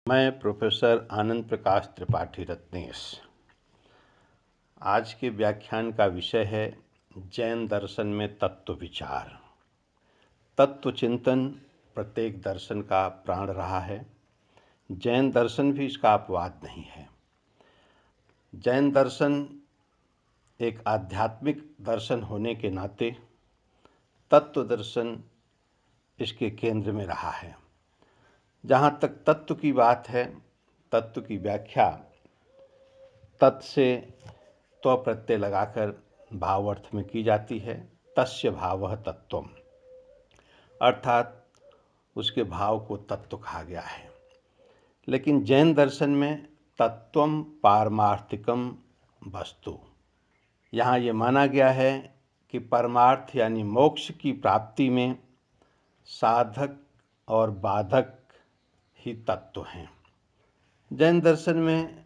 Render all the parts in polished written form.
मैं प्रोफेसर आनंद प्रकाश त्रिपाठी रत्नेश। आज के व्याख्यान का विषय है जैन दर्शन में तत्व विचार। तत्व चिंतन प्रत्येक दर्शन का प्राण रहा है। जैन दर्शन भी इसका अपवाद नहीं है। जैन दर्शन एक आध्यात्मिक दर्शन होने के नाते तत्व दर्शन इसके केंद्र में रहा है। जहाँ तक तत्व की बात है, तत्व की व्याख्या तत् से त्व प्रत्यय लगाकर भाव अर्थ में की जाती है। तस्य भावः तत्वम्, अर्थात उसके भाव को तत्व कहा गया है। लेकिन जैन दर्शन में तत्वम पारमार्थिकम वस्तु, यहाँ ये माना गया है कि परमार्थ यानी मोक्ष की प्राप्ति में साधक और बाधक ही तत्व हैं। जैन दर्शन में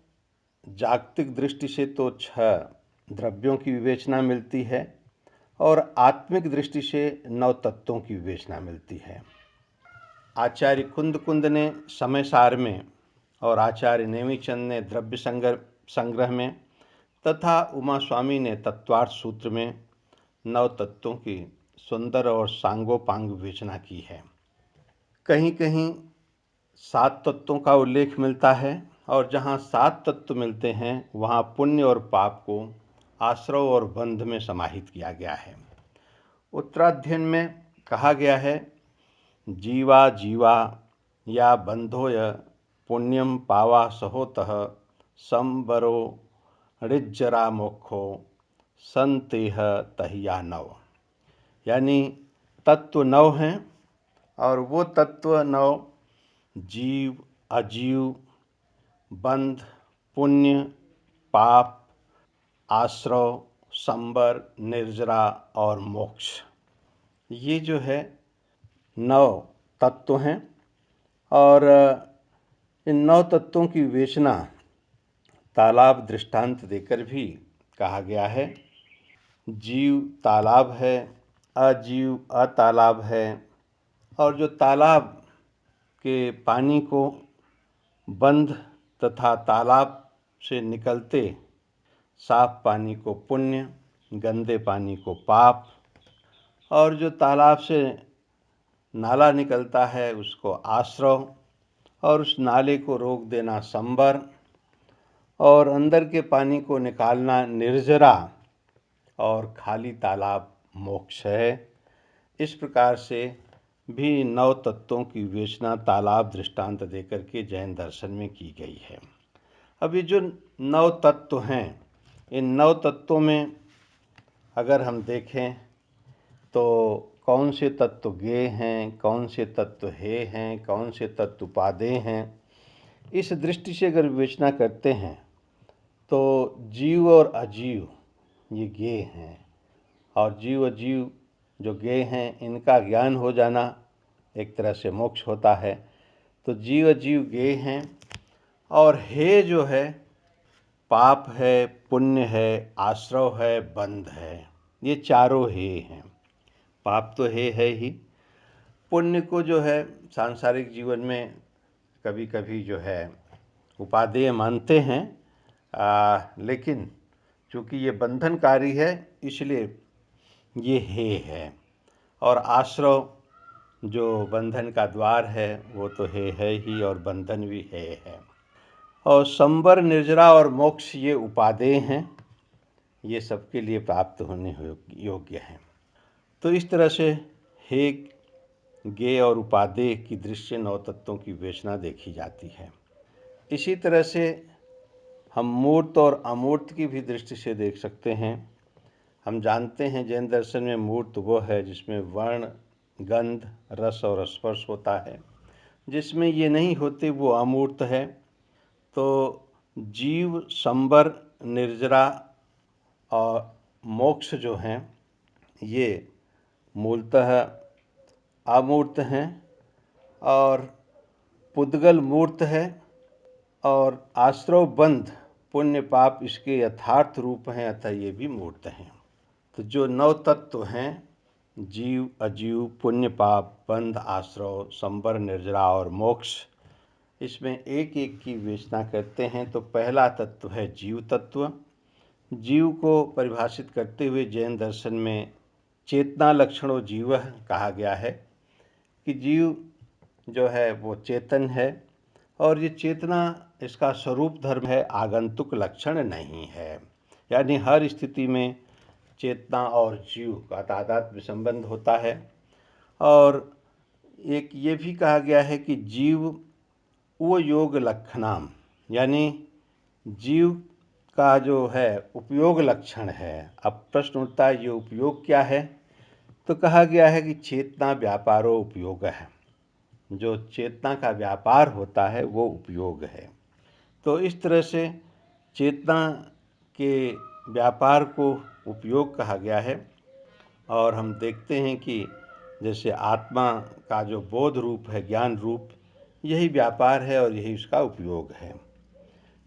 जागतिक दृष्टि से तो 6 द्रव्यों की विवेचना मिलती है और आत्मिक दृष्टि से 9 तत्वों की विवेचना मिलती है। आचार्य कुंद ने समय सार में और आचार्य नेमिचंद ने द्रव्य संग्रह में तथा उमा स्वामी ने तत्वार्थ सूत्र में 9 तत्वों की सुंदर और सांगोपांग विवेचना की है। कहीं कहीं 7 तत्वों का उल्लेख मिलता है और जहाँ 7 तत्व मिलते हैं वहाँ पुण्य और पाप को आश्रव और बंध में समाहित किया गया है। उत्तराध्ययन में कहा गया है, जीवा जीवा या बंधोय पुण्यम पावा सहोतः संबरो ऋज्जरा मोक्षो संतेह तहिया नव। यानी तत्व 9 हैं और वो तत्व 9 जीव, अजीव, बंध, पुण्य, पाप, आश्रव, संबर, निर्जरा और मोक्ष, ये जो है 9 तत्व हैं। और इन 9 तत्वों की विवेचना तालाब दृष्टांत देकर भी कहा गया है। जीव तालाब है, अजीव अतालाब है, और जो तालाब के पानी को बंध तथा तालाब से निकलते साफ पानी को पुण्य, गंदे पानी को पाप, और जो तालाब से नाला निकलता है उसको आश्रव, और उस नाले को रोक देना संबर, और अंदर के पानी को निकालना निर्जरा, और खाली तालाब मोक्ष है। इस प्रकार से भी 9 तत्वों की विवेचना तालाब दृष्टांत देकर के जैन दर्शन में की गई है। अब ये जो 9 तत्व हैं, इन 9 तत्वों में अगर हम देखें तो कौन से तत्व ज्ञेय हैं, कौन से तत्व हेय हैं, कौन से तत्व उपादेय हैं, इस दृष्टि से अगर विवेचना करते हैं तो जीव और अजीव ये ज्ञेय हैं, और जीव अजीव जो ज्ञेय हैं इनका ज्ञान हो जाना एक तरह से मोक्ष होता है। तो जीव अजीव ज्ञेय हैं, और हेय जो है पाप है, पुण्य है, आश्रव है, बंध है, ये चारों हेय हैं। पाप तो हेय है ही। पुण्य को जो है सांसारिक जीवन में कभी कभी जो है उपादेय मानते हैं, लेकिन चूँकि ये बंधनकारी है इसलिए ये हेय है। और आश्रव जो बंधन का द्वार है वो तो हेय है ही, और बंधन भी हेय है। और संबर, निर्जरा और मोक्ष ये उपादेय हैं, ये सबके लिए प्राप्त होने योग्य हैं। तो इस तरह से हेय, ज्ञेय और उपादेय की दृष्टि 9 तत्वों की विवेचना देखी जाती है। इसी तरह से हम मूर्त और अमूर्त की भी दृष्टि से देख सकते हैं। हम जानते हैं जैन दर्शन में मूर्त वो है जिसमें वर्ण, गंध, रस और स्पर्श होता है। जिसमें ये नहीं होते वो अमूर्त है। तो जीव, संबर, निर्जरा और मोक्ष जो हैं ये मूलतः अमूर्त हैं, और पुद्गल मूर्त है, और आश्रव बंध, पुण्य पाप इसके यथार्थ रूप हैं, अतः ये भी मूर्त हैं। तो जो 9 तत्व हैं, जीव, अजीव, पुण्य पाप, बंध, आश्रव, संबर, निर्जरा और मोक्ष, इसमें एक एक की विवेचना करते हैं। तो पहला तत्व है जीव तत्व। जीव को परिभाषित करते हुए जैन दर्शन में चेतना लक्षणों जीवः कहा गया है कि जीव जो है वो चेतन है और ये चेतना इसका स्वरूप धर्म है, आगंतुक लक्षण नहीं है। यानी हर स्थिति में चेतना और जीव का तादात्म्य संबंध होता है। और एक ये भी कहा गया है कि जीव वो योग लक्षणाम, यानी जीव का जो है उपयोग लक्षण है। अब प्रश्न उठता है ये उपयोग क्या है? तो कहा गया है कि चेतना व्यापारो उपयोग है। जो चेतना का व्यापार होता है वो उपयोग है। तो इस तरह से चेतना के व्यापार को उपयोग कहा गया है। और हम देखते हैं कि जैसे आत्मा का जो बोध रूप है, ज्ञान रूप, यही व्यापार है और यही उसका उपयोग है।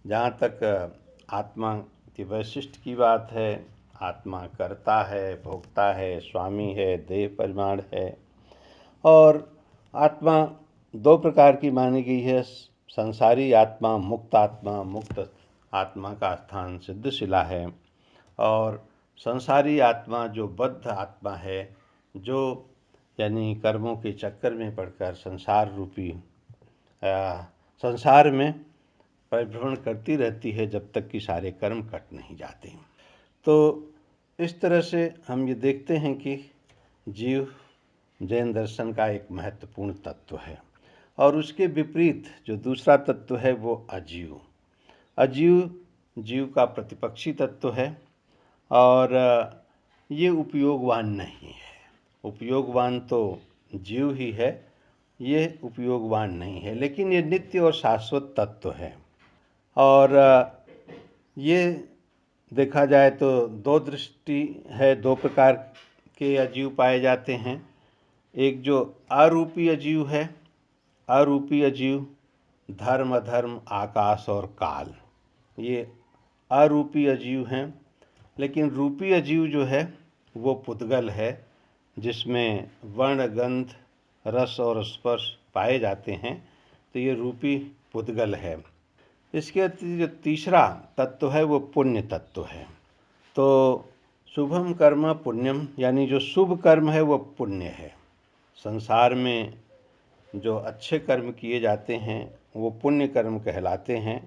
जहाँ तक आत्मा के वैशिष्ट की बात है, आत्मा कर्ता है, भोक्ता है, स्वामी है, देह परिमाण है। और आत्मा दो प्रकार की मानी गई है, संसारी आत्मा, मुक्त आत्मा। मुक्त आत्मा का स्थान सिद्धशिला है। और संसारी आत्मा जो बद्ध आत्मा है, जो यानी कर्मों के चक्कर में पड़कर संसार में परिभ्रमण करती रहती है जब तक कि सारे कर्म कट नहीं जाते। तो इस तरह से हम ये देखते हैं कि जीव जैन दर्शन का एक महत्वपूर्ण तत्व है। और उसके विपरीत जो दूसरा तत्व है वो अजीव। अजीव जीव का प्रतिपक्षी तत्व है और ये उपयोगवान नहीं है। उपयोगवान तो जीव ही है, ये उपयोगवान नहीं है, लेकिन ये नित्य और शाश्वत तत्व है। और ये देखा जाए तो दो दृष्टि है, दो प्रकार के अजीव पाए जाते हैं। एक जो अरूपी अजीव है, अरूपी अजीव धर्म, अधर्म, आकाश और काल, ये अरूपी अजीव हैं। लेकिन रूपी अजीव जो है वो पुद्गल है, जिसमें वर्ण, गंध, रस और स्पर्श पाए जाते हैं। तो ये रूपी पुद्गल है। इसके अतिरिक्त जो तीसरा तत्व है वो पुण्य तत्व है। तो शुभम कर्म पुण्यम, यानी जो शुभ कर्म है वो पुण्य है। संसार में जो अच्छे कर्म किए जाते हैं वो पुण्य कर्म कहलाते हैं।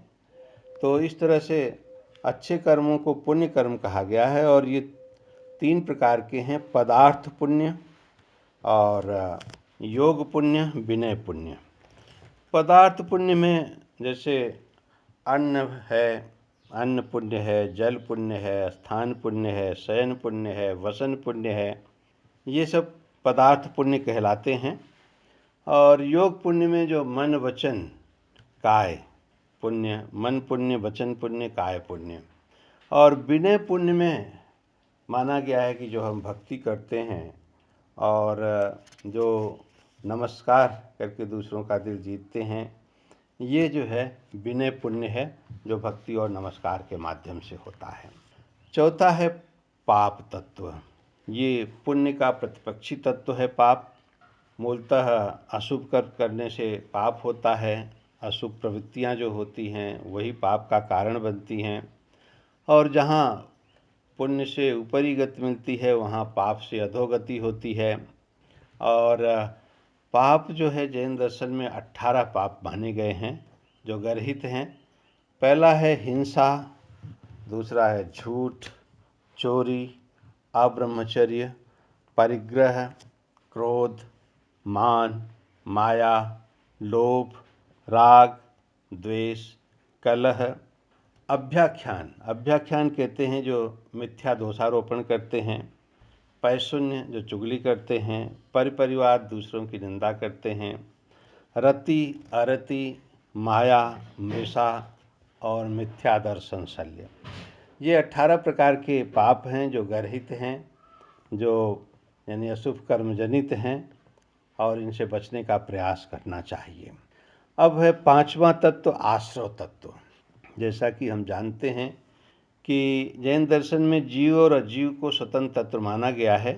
तो इस तरह से अच्छे कर्मों को पुण्य कर्म कहा गया है। और ये तीन प्रकार के हैं, पदार्थ पुण्य और योग पुण्य, विनय पुण्य। पदार्थ पुण्य में जैसे अन्न है, अन्न पुण्य है, जल पुण्य है, स्थान पुण्य है, शयन पुण्य है, वसन पुण्य है, ये सब पदार्थ पुण्य कहलाते हैं। और योग पुण्य में जो मन, वचन, काय पुण्य, मन पुण्य, वचन पुण्य, काय पुण्य। और विनय पुण्य में माना गया है कि जो हम भक्ति करते हैं और जो नमस्कार करके दूसरों का दिल जीतते हैं, ये जो है विनय पुण्य है, जो भक्ति और नमस्कार के माध्यम से होता है। चौथा है पाप तत्व। ये पुण्य का प्रतिपक्षी तत्व है पाप। मूलतः अशुभ कर्म करने से पाप होता है। अशुभ प्रवृत्तियां जो होती हैं वही पाप का कारण बनती हैं। और जहाँ पुण्य से ऊपरी गति मिलती है वहाँ पाप से अधोगति होती है। और पाप जो है जैन दर्शन में 18 पाप माने गए हैं जो गर्हित हैं। पहला है हिंसा, दूसरा है झूठ, चोरी, अब्रह्मचर्य, परिग्रह, क्रोध, मान, माया, लोभ, राग, द्वेष, कलह, अभ्याख्यान। अभ्याख्यान कहते हैं जो मिथ्या दोषारोपण करते हैं, पैशून्य जो चुगली करते हैं, परिवार दूसरों की निंदा करते हैं, रति, अरति, माया, मृषा और मिथ्या दर्शन शल्य। ये 18 प्रकार के पाप हैं जो गर्हित हैं, जो यानी अशुभ कर्म जनित हैं और इनसे बचने का प्रयास करना चाहिए। अब है पांचवा तत्व, आश्रव तत्व। जैसा कि हम जानते हैं कि जैन दर्शन में जीव और अजीव को स्वतंत्र तत्व माना गया है।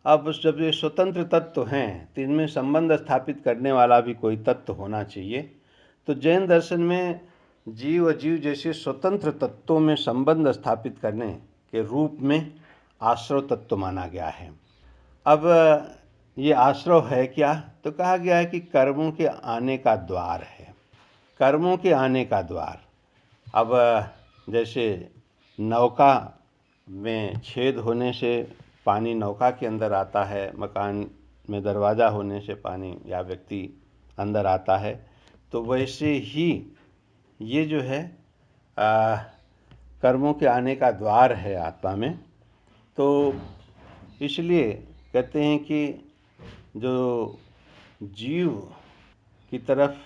अब जब ये स्वतंत्र तत्व हैं तो इनमें संबंध स्थापित करने वाला भी कोई तत्व होना चाहिए। तो जैन दर्शन में जीव अजीव जैसे स्वतंत्र तत्वों में संबंध स्थापित करने के रूप में आश्रव तत्व माना गया है। अब ये आश्रव है क्या? तो कहा गया है कि कर्मों के आने का द्वार है, कर्मों के आने का द्वार। अब जैसे नौका में छेद होने से पानी नौका के अंदर आता है, मकान में दरवाज़ा होने से पानी या व्यक्ति अंदर आता है, तो वैसे ही ये जो है कर्मों के आने का द्वार है आत्मा में। तो इसलिए कहते हैं कि जो जीव की तरफ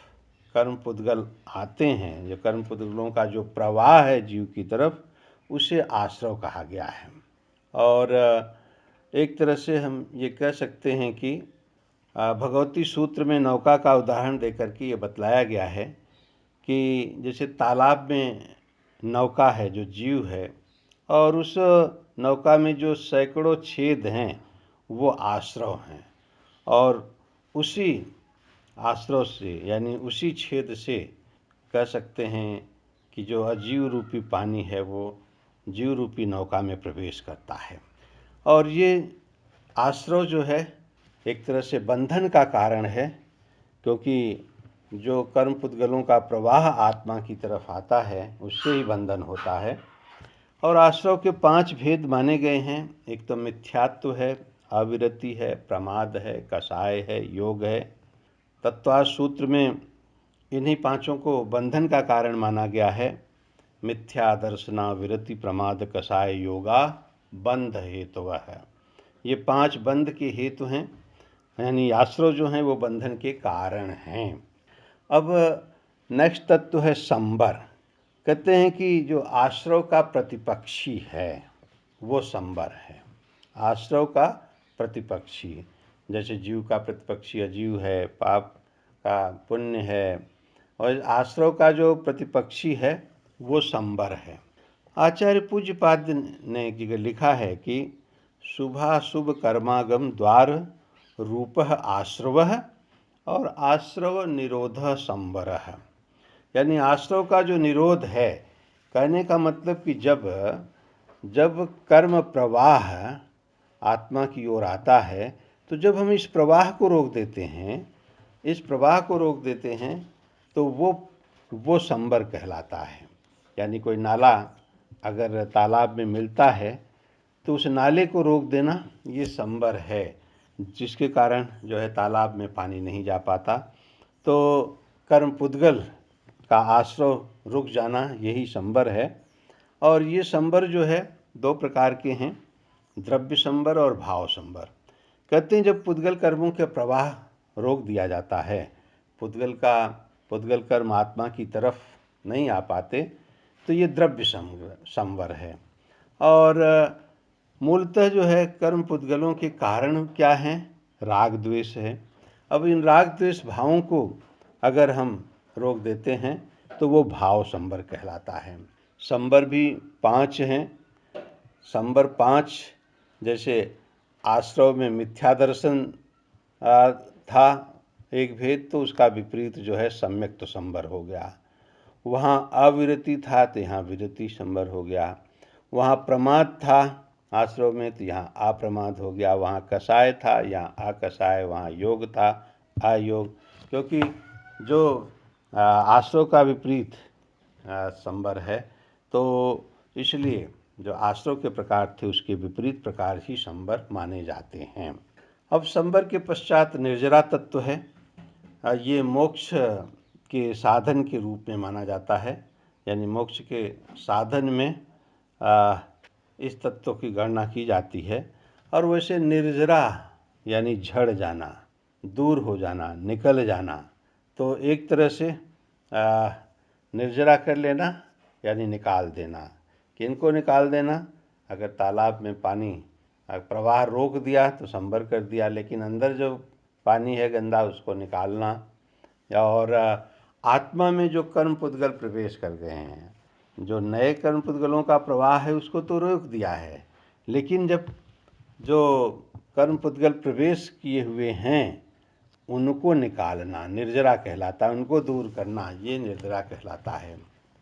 कर्म पुद्गल आते हैं, जो कर्म पुद्गलों का जो प्रवाह है जीव की तरफ, उसे आश्रव कहा गया है। और एक तरह से हम ये कह सकते हैं कि भगवती सूत्र में नौका का उदाहरण देकर के ये बतलाया गया है कि जैसे तालाब में नौका है जो जीव है, और उस नौका में जो सैकड़ों छेद हैं वो आश्रव हैं, और उसी आश्रव से यानी उसी छेद से कह सकते हैं कि जो अजीव रूपी पानी है वो जीव रूपी नौका में प्रवेश करता है। और ये आश्रव जो है एक तरह से बंधन का कारण है, क्योंकि जो कर्म पुद्गलों का प्रवाह आत्मा की तरफ आता है उससे ही बंधन होता है। और आश्रव के 5 भेद माने गए हैं। एक तो मिथ्यात्व है, अविरति है, प्रमाद है, कषाय है, योग है। तत्वार्थ सूत्र में इन्हीं 5 को बंधन का कारण माना गया है। मिथ्या, दर्शना, विरति, प्रमाद, कषाय, योगा बंध हेतु है। ये 5 बंध के हेतु हैं, यानी आश्रव जो हैं वो बंधन के कारण हैं। अब नेक्स्ट तत्व है संबर। कहते हैं कि जो आश्रव का प्रतिपक्षी है वो संबर है। आश्रव का प्रतिपक्षी, जैसे जीव का प्रतिपक्षी अजीव है, पाप का पुण्य है, और आश्रव का जो प्रतिपक्षी है वो संबर है। आचार्य पूज्यपाद ने एक जगह लिखा है कि शुभाशुभ कर्मागम द्वार रूपः आश्रवः और आश्रव निरोधः संबरः। यानी आश्रव का जो निरोध है, कहने का मतलब कि जब कर्म प्रवाह आत्मा की ओर आता है, तो जब हम इस प्रवाह को रोक देते हैं, तो वो संबर कहलाता है। यानी कोई नाला अगर तालाब में मिलता है तो उस नाले को रोक देना ये संबर है, जिसके कारण जो है तालाब में पानी नहीं जा पाता। तो कर्म पुद्गल का आश्रव रुक जाना यही संबर है। और ये संबर जो है 2 प्रकार के हैं, द्रव्य संबर और भाव संबर। कहते हैं जब पुद्गल कर्मों के प्रवाह रोक दिया जाता है, पुद्गल कर्म आत्मा की तरफ नहीं आ पाते, तो ये द्रव्य संवर है। और मूलतः जो है कर्म पुद्गलों के कारण क्या हैं? राग द्वेष है। अब इन राग द्वेष भावों को अगर हम रोक देते हैं तो वो भाव संबर कहलाता है। संबर भी 5 हैं। संबर 5 जैसे आश्रव में मिथ्या दर्शन था एक भेद, तो उसका विपरीत जो है सम्यक तो संबर हो गया। वहाँ अविरति था तो यहाँ विरति संबर हो गया। वहाँ प्रमाद था आश्रव में तो यहाँ अप्रमाद हो गया। वहाँ कषाय था, यहाँ अकषाय। वहाँ योग था, अयोग। क्योंकि जो आश्रव का विपरीत संबर है, तो इसलिए जो आश्रव के प्रकार थे उसके विपरीत प्रकार ही संबर माने जाते हैं। अब संबर के पश्चात निर्जरा तत्व है। ये मोक्ष के साधन के रूप में माना जाता है, यानी मोक्ष के साधन में इस तत्व की गणना की जाती है। और वैसे निर्जरा यानी झड़ जाना, दूर हो जाना, निकल जाना, तो एक तरह से निर्जरा कर लेना यानी निकाल देना। किनको निकाल देना? अगर तालाब में पानी प्रवाह रोक दिया तो संबर कर दिया, लेकिन अंदर जो पानी है गंदा उसको निकालना। और आत्मा में जो कर्म पुद्गल प्रवेश कर गए हैं, जो नए कर्म पुद्गलों का प्रवाह है उसको तो रोक दिया है, लेकिन जब जो कर्म पुद्गल प्रवेश किए हुए हैं उनको निकालना निर्जरा कहलाता है, उनको दूर करना ये निर्जरा कहलाता है।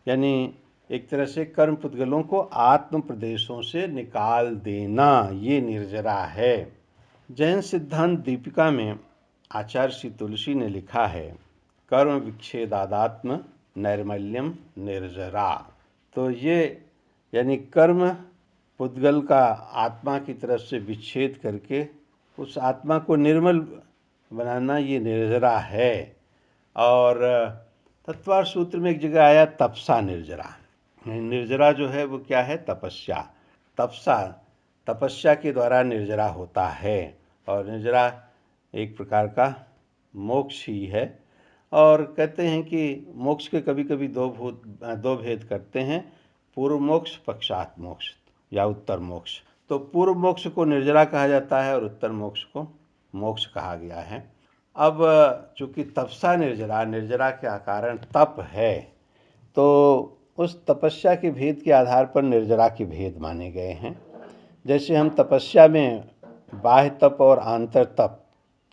यानी एक तरह से कर्म पुद्गलों को आत्म प्रदेशों से निकाल देना ये निर्जरा है। जैन सिद्धांत दीपिका में आचार्य श्री तुलसी ने लिखा है, कर्म विच्छेदादात्म नैर्मल्यम निर्जरा। तो ये यानी कर्म पुद्गल का आत्मा की तरफ से विच्छेद करके उस आत्मा को निर्मल बनाना ये निर्जरा है। और तत्वार सूत्र में एक जगह आया तपसा निर्जरा। निर्जरा जो है वो क्या है? तपस्या। तपस्या के द्वारा निर्जरा होता है और निर्जरा एक प्रकार का मोक्ष ही है। और कहते हैं कि मोक्ष के कभी कभी दो भेद करते हैं, पूर्व मोक्ष, पश्चात मोक्ष या उत्तर मोक्ष। तो पूर्व मोक्ष को निर्जरा कहा जाता है और उत्तर मोक्ष को मोक्ष कहा गया है। अब चूँकि तपसा निर्जरा के कारण तप है, तो उस तपस्या के भेद के आधार पर निर्जरा के भेद माने गए हैं। जैसे हम तपस्या में बाह्य तप और आंतर तप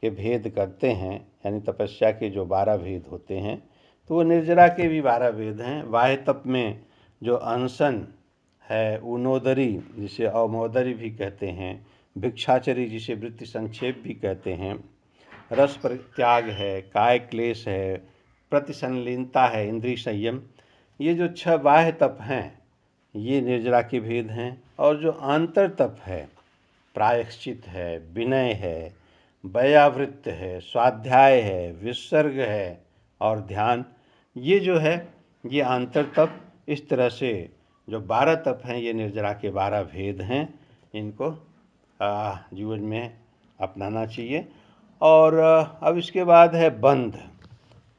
के भेद करते हैं, यानी तपस्या के जो 12 भेद होते हैं, तो वो निर्जरा के भी 12 भेद हैं। बाह्य तप में जो अनशन है, उनोदरी जिसे अवमोदरी भी कहते हैं, भिक्षाचरी जिसे वृत्ति संक्षेप भी कहते हैं, रस परित्याग है, काय क्लेश है, प्रतिसंलीनता है, इंद्रिय संयम, ये जो 6 बाह्य तप हैं ये निर्जरा के भेद हैं। और जो आंतर तप है, प्रायश्चित है, विनय है, व्यावृत्त है, स्वाध्याय है, विसर्ग है और ध्यान, ये जो है ये आंतर तप। इस तरह से जो 12 तप हैं ये निर्जरा के 12 भेद हैं। इनको जीवन में अपनाना चाहिए। और अब इसके बाद है बंध।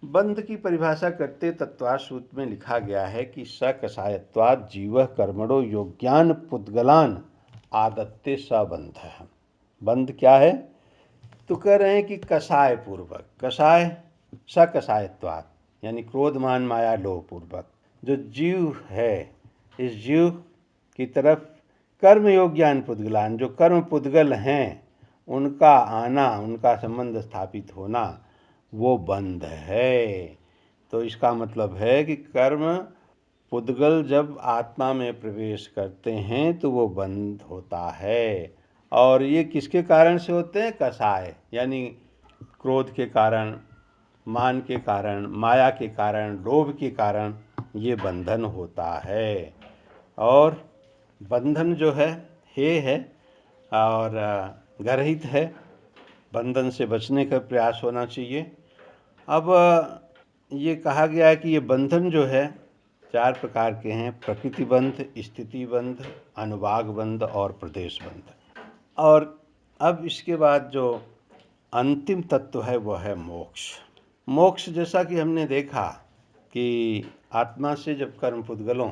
बंध की परिभाषा करते तत्वार सूत्र में लिखा गया है कि सकषायत्वात् जीवः कर्मणो योग्यान पुद्गलान आदत्ते सबंध है। बंध क्या है? तो कह रहे हैं कि कषाय पूर्वक, कषाय सकषायत्वात् यानी क्रोध मान माया लोभ पूर्वक जो जीव है, इस जीव की तरफ कर्म योग्यान पुद्गलान, जो कर्म पुद्गल हैं, उनका आना, उनका संबंध स्थापित होना, वो बंध है। तो इसका मतलब है कि कर्म पुद्गल जब आत्मा में प्रवेश करते हैं तो वो बंध होता है। और ये किसके कारण से होते हैं? कषाय, यानी क्रोध के कारण, मान के कारण, माया के कारण, लोभ के कारण ये बंधन होता है। और बंधन जो है हे है और गर्हित है, बंधन से बचने का प्रयास होना चाहिए। अब ये कहा गया है कि ये बंधन जो है 4 प्रकार के हैं, प्रकृति बंध, स्थिति बंध, अनुभाग बंध और प्रदेश बंध। और अब इसके बाद जो अंतिम तत्व है वो है मोक्ष। मोक्ष जैसा कि हमने देखा कि आत्मा से जब कर्म पुद्गलों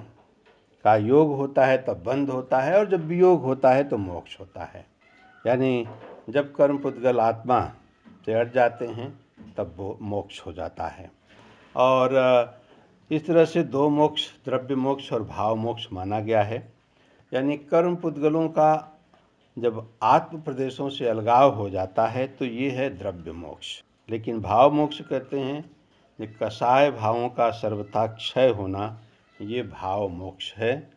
का योग होता है तब बंध होता है, और जब वियोग होता है तो मोक्ष होता है। यानी जब कर्म पुद्गल आत्मा से हट जाते हैं तब वो मोक्ष हो जाता है। और इस तरह से 2 मोक्ष, द्रव्य मोक्ष और भाव मोक्ष माना गया है। यानी कर्म पुद्गलों का जब आत्म प्रदेशों से अलगाव हो जाता है तो ये है द्रव्य मोक्ष। लेकिन भाव मोक्ष कहते हैं कि कषाय भावों का सर्वथा क्षय होना, ये भाव मोक्ष है।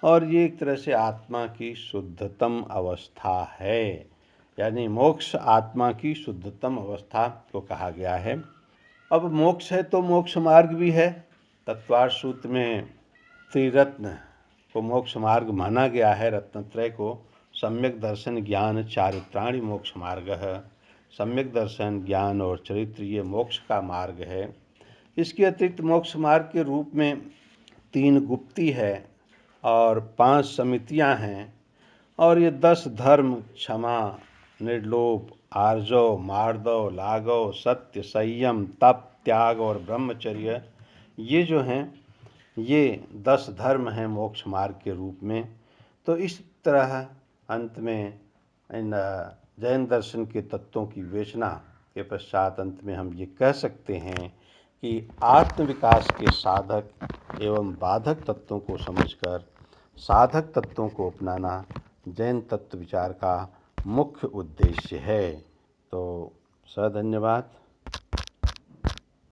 और ये एक तरह से आत्मा की शुद्धतम अवस्था है। यानी मोक्ष आत्मा की शुद्धतम अवस्था को कहा गया है। अब मोक्ष है तो मोक्ष मार्ग भी है। तत्वार सूत्र में त्रिरत्न को मोक्ष मार्ग माना गया है। रत्नत्रय को सम्यक दर्शन, ज्ञान, चारित्राणि मोक्ष मार्ग है। सम्यक दर्शन, ज्ञान और चरित्र ये मोक्ष का मार्ग है। इसके अतिरिक्त मोक्ष मार्ग के रूप में 3 गुप्ती है और 5 समितियां हैं। और ये 10 धर्म, क्षमा, निर्लोभ, आर्जव, मार्दव, लाघव, सत्य, संयम, तप, त्याग और ब्रह्मचर्य, ये जो हैं ये 10 धर्म हैं मोक्ष मार्ग के रूप में। तो इस तरह अंत में इन जैन दर्शन के तत्वों की विवेचना के पश्चात अंत में हम ये कह सकते हैं कि आत्मविकास के साधक एवं बाधक तत्वों को समझकर साधक तत्वों को अपनाना जैन तत्व विचार का मुख्य उद्देश्य है। तो धन्यवाद।